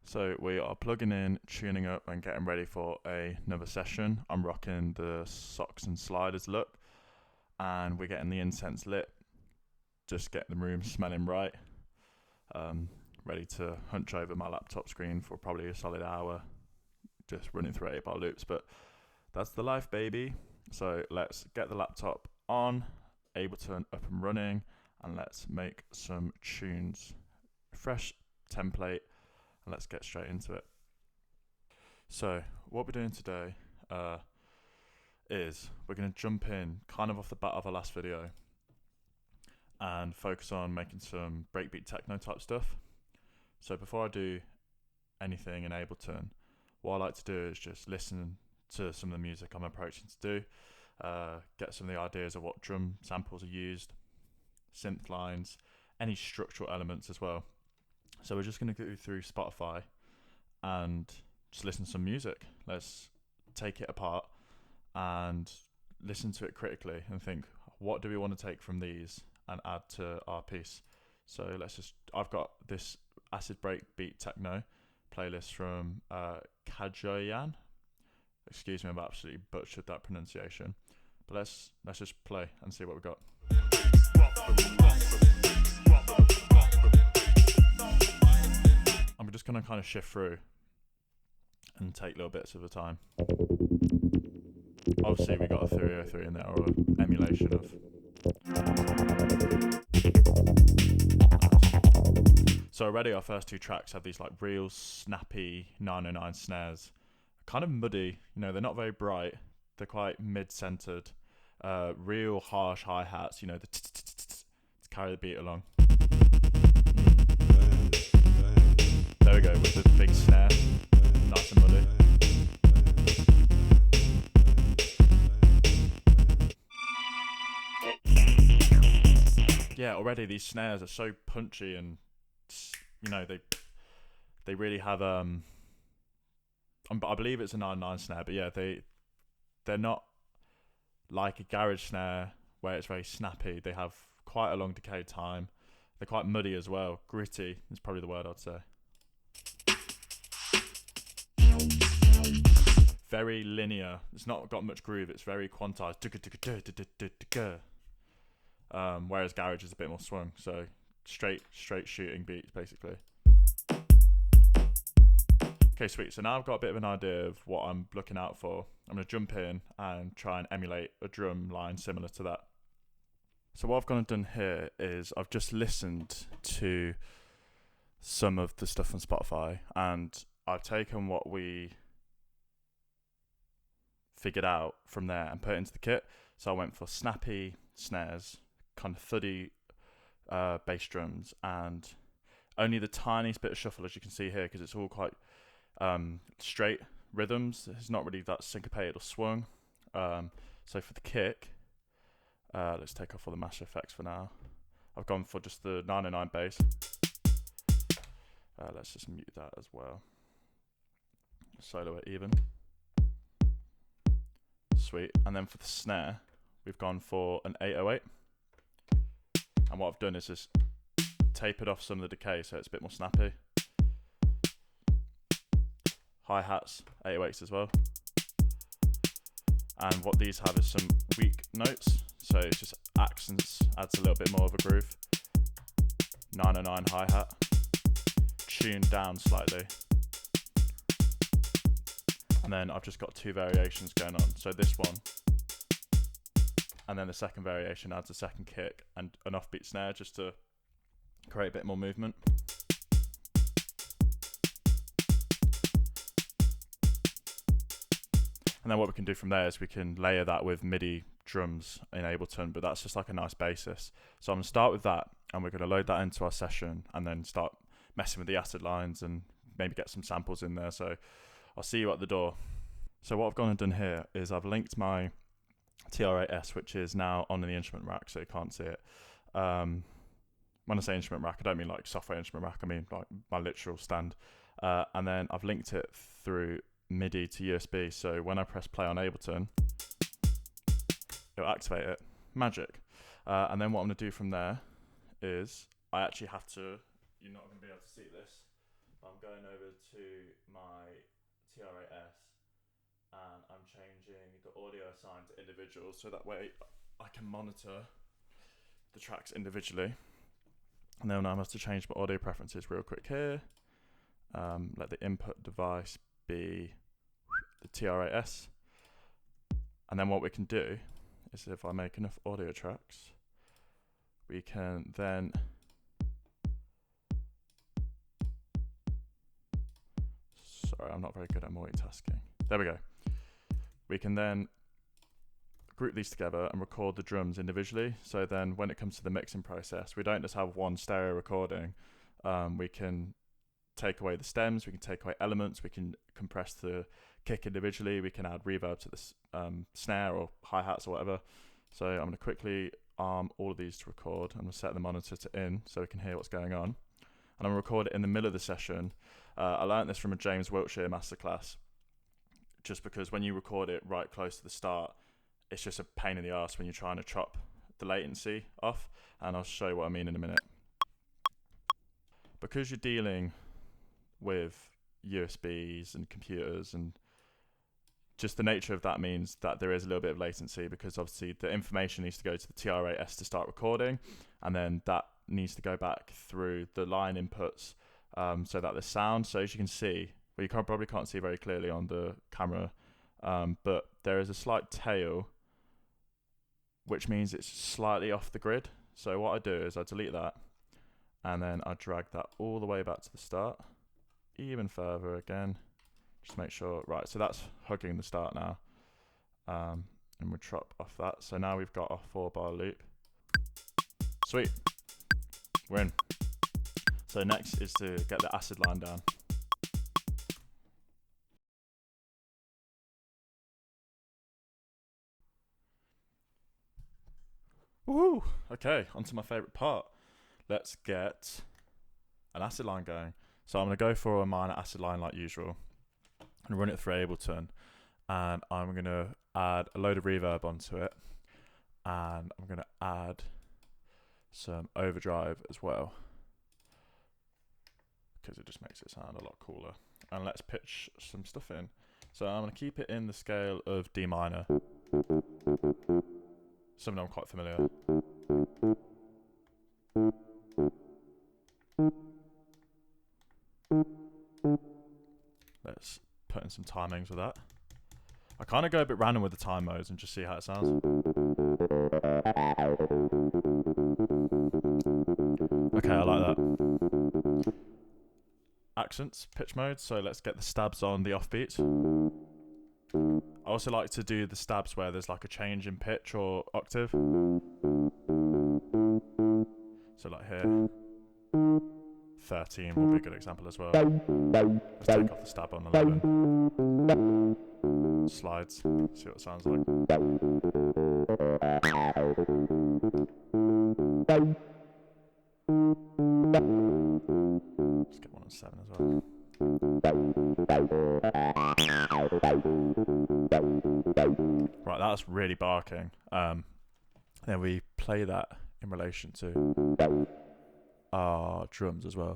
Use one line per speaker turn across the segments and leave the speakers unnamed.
So we are plugging in, tuning up and getting ready for another session. I'm rocking the socks and sliders look and we're getting the incense lit. Just get the room smelling right. Ready to hunch over my laptop screen for probably a solid hour, just running through 8-bar loops, but that's the life, baby. So let's get the laptop on, Ableton up and running, and let's make some tunes. Fresh template, and let's get straight into it. So what we're doing today is we're going to jump in kind of off the bat of our last video and focus on making some breakbeat techno type stuff. So before I do anything in Ableton, what I like to do is just listen to some of the music I'm approaching to do, get some of the ideas of what drum samples are used, synth lines, any structural elements as well. So we're just going to go through Spotify and just listen to some music. Let's take it apart and listen to it critically and think, what do we want to take from these and add to our piece? So I've got this Acid Breakbeat Techno playlist from Kajoyan. Excuse me, I've absolutely butchered that pronunciation. But let's just play and see what we got. I'm just going to kind of shift through and take little bits of the time. Obviously we got a 303 in there, or an emulation of. So already our first two tracks have these like real snappy 909 snares, kind of muddy, they're not very bright, they're quite mid-centered, real harsh hi-hats, the to carry the beat along. There we go, with the big snare, nice and muddy. Yeah, already these snares are so punchy and they really have I believe it's a 9/9 snare, but yeah, they're not like a garage snare where it's very snappy. They have quite a long decay time. They're quite muddy as well. Gritty is probably the word I'd say. Very linear. It's not got much groove. It's very quantized. Whereas garage is a bit more swung. So straight shooting beats basically. Okay, sweet. So now I've got a bit of an idea of what I'm looking out for. I'm going to jump in and try and emulate a drum line similar to that. So what I've gone and done here is I've just listened to some of the stuff on Spotify and I've taken what we figured out from there and put it into the kit. So I went for snappy snares, kind of thuddy bass drums, and only the tiniest bit of shuffle, as you can see here, because it's all quite straight rhythms. It's not really that syncopated or swung. So for the kick, let's take off all the master effects for now. I've gone for just the 909 bass. Let's just mute that as well. Solo it even. Sweet. And then for the snare, we've gone for an 808. And what I've done is just tapered off some of the decay so it's a bit more snappy. Hi-hats, 808s as well. And what these have is some weak notes, so it's just accents, adds a little bit more of a groove. 909 hi-hat, tuned down slightly. And then I've just got two variations going on. So this one, and then the second variation adds a second kick and an offbeat snare just to create a bit more movement. And then what we can do from there is we can layer that with MIDI drums in Ableton, but that's just like a nice basis. So I'm going to start with that, and we're going to load that into our session and then start messing with the acid lines and maybe get some samples in there. So I'll see you at the door. So what I've gone and done here is I've linked my TR8S, which is now on the instrument rack, so you can't see it. When I say instrument rack, I don't mean like software instrument rack, I mean like my literal stand. And then I've linked it through MIDI to USB, so when I press play on Ableton, it'll activate it. Magic. And then what I'm going to do from there is I actually have to, you're not going to be able to see this, I'm going over to my TRAS and I'm changing the audio assigned to individual so that way I can monitor the tracks individually. And then I have to change my audio preferences real quick here. Let the input device be the TRAS. And then what we can do is if I make enough audio tracks, we can then sorry, I'm not very good at multitasking. There we go. We can then group these together and record the drums individually. So then when it comes to the mixing process, we don't just have one stereo recording. We can take away the stems, we can take away elements, we can compress the kick individually, we can add reverb to the snare or hi-hats or whatever. So I'm going to quickly arm all of these to record. I'm going to set the monitor to in so we can hear what's going on. And I'm going to record it in the middle of the session. I learned this from a James Wiltshire masterclass, just because when you record it right close to the start, it's just a pain in the arse when you're trying to chop the latency off, and I'll show you what I mean in a minute. Because you're dealing with USBs and computers, and just the nature of that means that there is a little bit of latency, because obviously the information needs to go to the TRAS to start recording, and then that needs to go back through the line inputs so that the sound, so as you can see, well, you probably can't see very clearly on the camera, but there is a slight tail, which means it's slightly off the grid. So what I do is I delete that, and then I drag that all the way back to the start, even further again, just to make sure, right, so that's hugging the start now, and we'll chop off that. So now we've got our 4-bar loop. Sweet, we're in. So next is to get the acid line down. Woohoo! Okay, on to my favourite part. Let's get an acid line going. So I'm going to go for a minor acid line like usual and run it through Ableton, and I'm going to add a load of reverb onto it, and I'm going to add some overdrive as well, because it just makes it sound a lot cooler. And let's pitch some stuff in. So I'm going to keep it in the scale of D minor, something I'm quite familiar with. Let's put in some timings with that. I kind of go a bit random with the time modes and just see how it sounds. Okay, I like that. Accents, pitch mode, so let's get the stabs on the offbeats. I also like to do the stabs where there's like a change in pitch or octave. So like here, 13 would be a good example as well. Let's take off the stab on 11. Slides, see what it sounds like. Let's get one on 7 as well. Right, that's really barking. Then we play that in relation to our drums as well.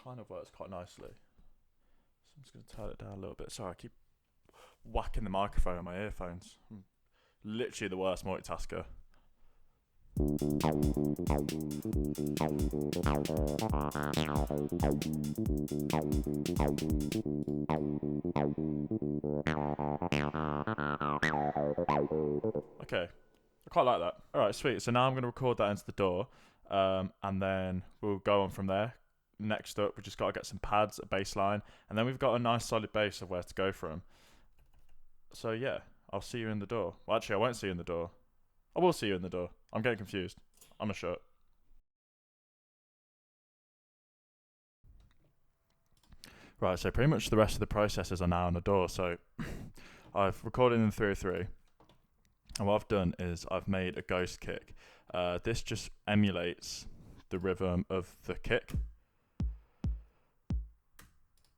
Kind of works quite nicely. So I'm just going to turn it down a little bit. Sorry, I keep whacking the microphone on my earphones. I'm literally the worst multitasker. Okay, I quite like that. Alright, sweet. So now I'm going to record that into the DAW, and then we'll go on from there. Next up, we just got to get some pads, a bass line, and then we've got a nice solid base of where to go from. So yeah, I'll see you in the DAW. Well, actually, I won't see you in the DAW. I will see you in the DAW. I'm getting confused. I'm a shirt. Right, so pretty much the rest of the processes are now on the DAW. So I've recorded in 303, and what I've done is I've made a ghost kick. This just emulates the rhythm of the kick.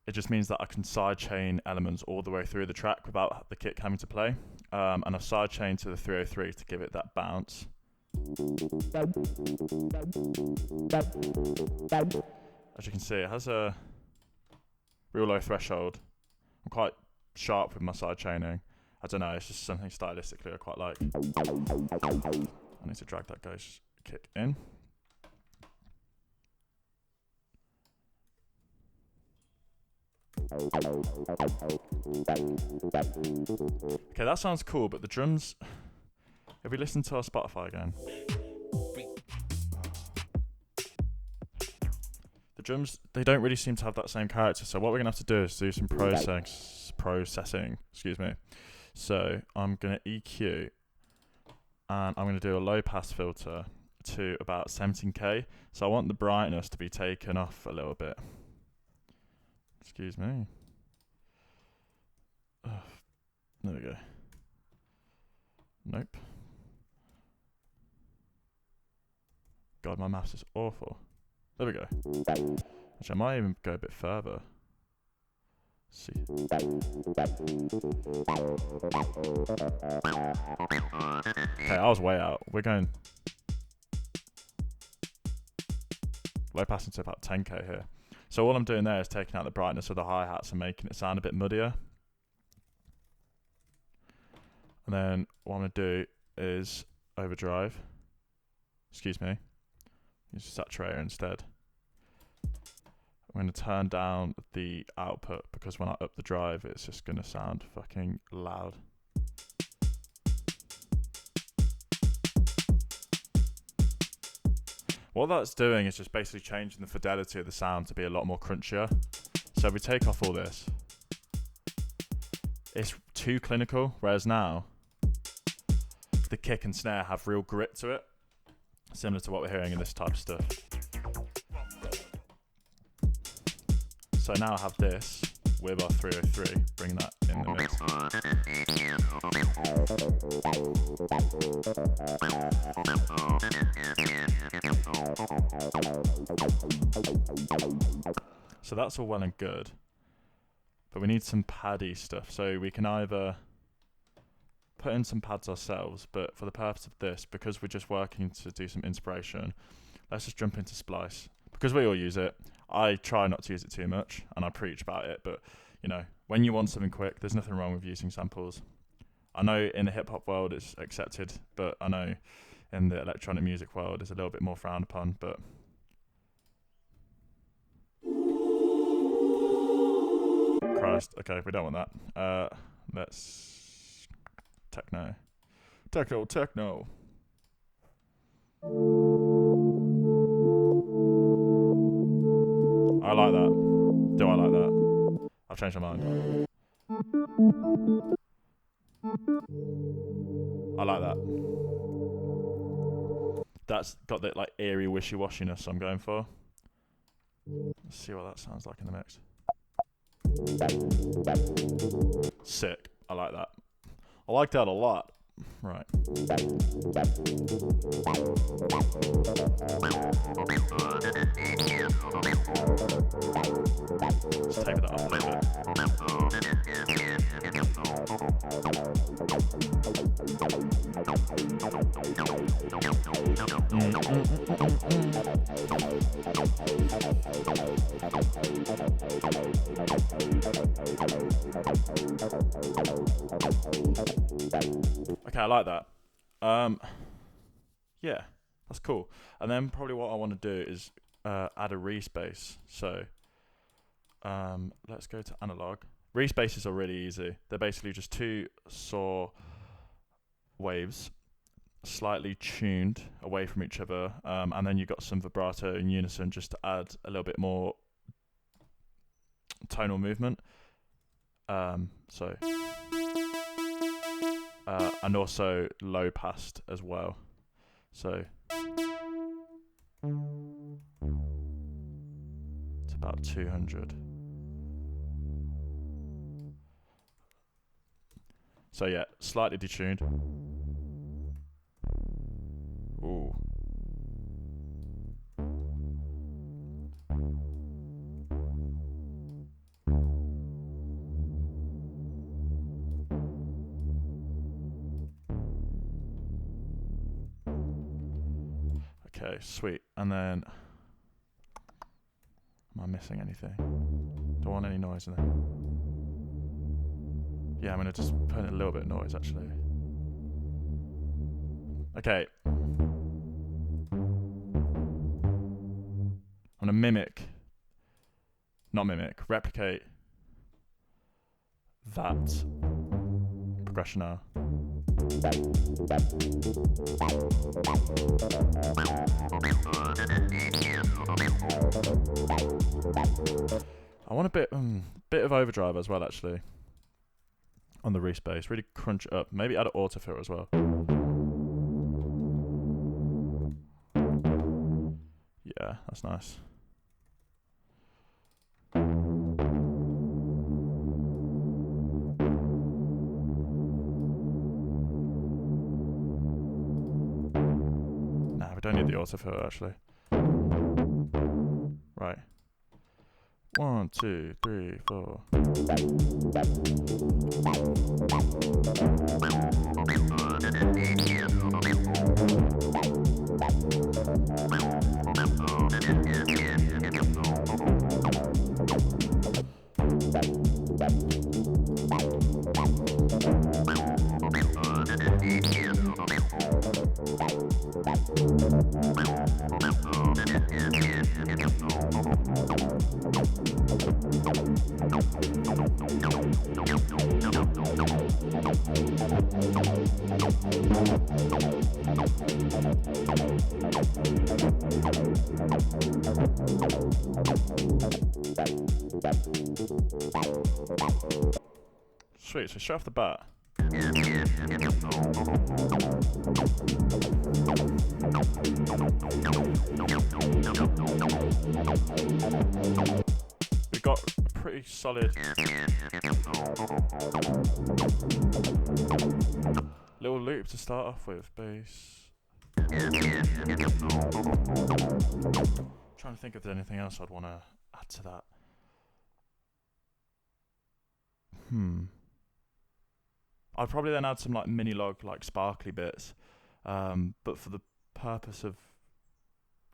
It just means that I can sidechain elements all the way through the track without the kick having to play. and I've sidechained to the 303 to give it that bounce. As you can see, it has a real low threshold. I'm quite sharp with my sidechaining. I don't know, it's just something stylistically I quite like. I need to drag that ghost kick in. Okay, that sounds cool, but the drums, if we listen to our Spotify again, the drums, they don't really seem to have that same character. So what we're gonna have to do is do some processing, excuse me. So I'm gonna EQ, and I'm gonna do a low pass filter to about 17k. So I want the brightness to be taken off a little bit. Excuse me. There we go. Nope. God, my maths is awful. There we go. Actually, I might even go a bit further. Let's see. Okay, I was way out. We're going low passing to about 10k here. So all I'm doing there is taking out the brightness of the hi-hats and making it sound a bit muddier. And then what I'm going to do is overdrive. Excuse me. Use saturator instead. I'm going to turn down the output because when I up the drive, it's just going to sound fucking loud. What that's doing is just basically changing the fidelity of the sound to be a lot more crunchier. So if we take off all this, it's too clinical, whereas now the kick and snare have real grit to it, similar to what we're hearing in this type of stuff. So now I have this with our 303, bring that in the mix. So that's all well and good, but we need some paddy stuff. So we can either put in some pads ourselves, but for the purpose of this, because we're just working to do some inspiration, let's just jump into Splice. Because we all use it, I try not to use it too much, and I preach about it, but you know, when you want something quick, there's nothing wrong with using samples. I know in the hip-hop world it's accepted, but I know in the electronic music world it's a little bit more frowned upon, but Christ, okay, we don't want that. Let's techno. I like that. Do I like that? I've changed my mind. I like that. That's got that like eerie wishy-washiness I'm going for. Let's see what that sounds like in the mix. Sick. I like that. I like that a lot. Right. Let's take that up a little bit. Okay, I like that. Yeah, that's cool. And then probably what I want to do is add a respace. So let's go to analog. Respaces are really easy. They're basically just two saw waves, slightly tuned away from each other, and then you've got some vibrato in unison just to add a little bit more tonal movement. And also low passed as well. So it's about 200. So yeah, slightly detuned. Ooh. Okay, sweet. And then, am I missing anything? Don't want any noise in there. Yeah, I'm gonna just put in a little bit of noise actually. Okay. I'm gonna replicate that progression now. I want a bit of overdrive as well actually on the respace. Really crunch it up. Maybe add an autofill as well. Yeah, that's nice. Nah, we don't need the autofill actually. Right. 1, 2, 3, 4. Sweet, so straight off the bat. We got a pretty solid little loop to start off with, bass. Trying to think if there's anything else I'd want to add to that. I'd probably then add some like mini log, like sparkly bits, but for the purpose of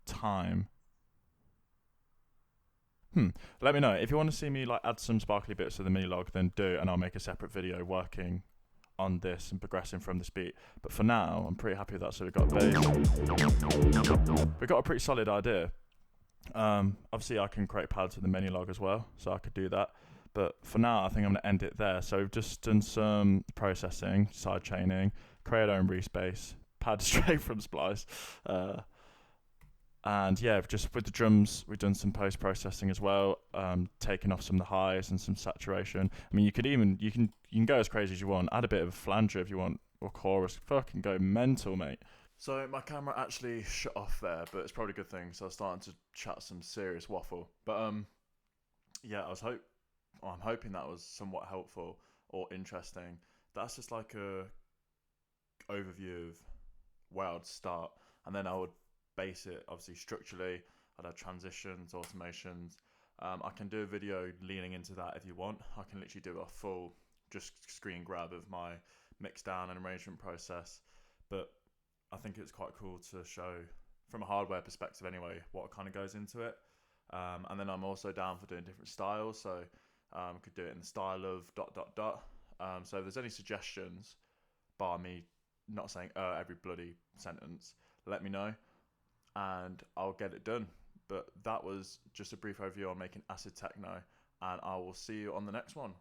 time. Let me know if you want to see me like add some sparkly bits to the mini log, then do, and I'll make a separate video working on this and progressing from this beat. But for now, I'm pretty happy with that. So we've got bass. We've got a pretty solid idea. Obviously, I can create pads with the mini log as well, so I could do that. But for now, I think I'm going to end it there. So we've just done some processing, side chaining, create our own respace, pad straight from Splice. And yeah, just with the drums, we've done some post-processing as well, taking off some of the highs and some saturation. I mean, you can go as crazy as you want, add a bit of a flanger if you want, or chorus, fucking go mental, mate. So my camera actually shut off there, but it's probably a good thing. So I was starting to chat some serious waffle. But yeah, I'm hoping that was somewhat helpful or interesting. That's just like a overview of where I'd start, and then I would base it obviously structurally. I'd have transitions, automations. I can do a video leaning into that if you want. I can literally do a full just screen grab of my mix down and arrangement process, but I think it's quite cool to show from a hardware perspective anyway what kind of goes into it. And then I'm also down for doing different styles, so could do it in the style of ... So if there's any suggestions, bar me not saying every bloody sentence, let me know and I'll get it done. But that was just a brief overview on making Acid Techno, and I will see you on the next one.